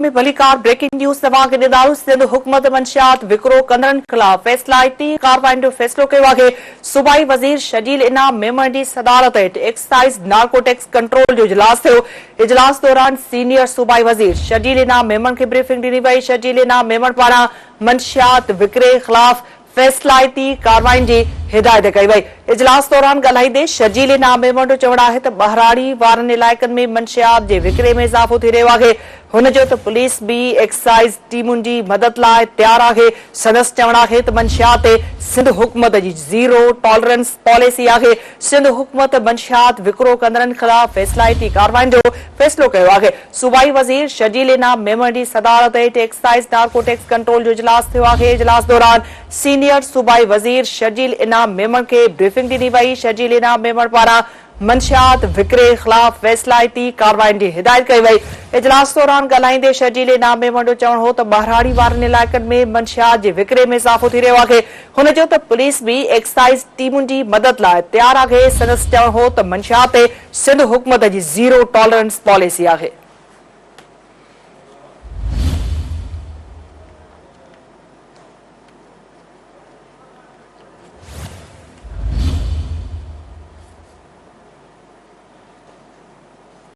में भलीकार breaking news तव्हांखे ॾींदासीं। सिंध हुकूमत मंशियात विकिरो कंदड़नि ख़िलाफ़ फ़ैसिलाती कार्रवाइयुनि जो फ़ैसिलो कयो आहे। सूबाई वज़ीर शजील इनाम मेमण जी सदारत हेठि एक्साइज़ नार्कोटिक्स कंट्रोल जो इजलास थियो। इजलास दौरान सीनियर सूबाई वज़ीर शजील इनाम मेमण खे ब्रीफिंग ॾिनी वई। शजील इनाम मेमण पारां मंशियात विकिरे ख़िलाफ़ फ़ैसिलाती कार्रवाइयुनि जी हिदायत कई वई। इजलास दौरान ॻाल्हाईंदे शजील इनाम मेमण जो चवणु आहे त ॿहिराड़ी वारनि इलाइक़नि में मंशियात जे विकिरे में इज़ाफ़ो थी रहियो आहे। हुन जो त पुलिस बि एक्साइज़ टीमुनि जी मदद लाइ तयारु आहे। संदसि चवणु आहे त मंशियात ते सिंध हुकूमत जी ज़ीरो टॉलरेंस पॉलिसी आहे। सिंध हुकूमत मंशियात विकिरो कंदड़नि ख़िलाफ़ फ़ैसिलाती कार्रवाइयुनि जो फ़ैसिलो कयो आहे। सूबाई वज़ीर शजील इनाम मेमण जी सदारत हेठि एक्साइज़ नार्कोटिक्स कंट्रोल जो इजलास थियो आहे। इजलास दौरान सीनियर सूबाई वज़ीर शजील इनाम मेमण खे ब्रीफिंग ॾिनी वई। शजील इनाम मेमण पारां मंशियात विकिरे ख़िलाफ़ फ़ैसिलाती कार्रवाइयुनि जी हिदायत कई वई। इजलास दौरान ॻाल्हाईंदे शजील इनाम मेमण जो चवणु हो त ॿहिराड़ी वारनि इलाइक़नि में मंशियात जे विकिरे में इज़ाफ़ो थी रहियो आहे। हुन जो त पुलिस बि एक्साइज़ टीमुनि जी मदद लाइ तयारु आहे। संदसि चवणु हो त मंशियात ते सिंध हुकूमत जी ज़ीरो टॉलरेंस पॉलिसी आहे।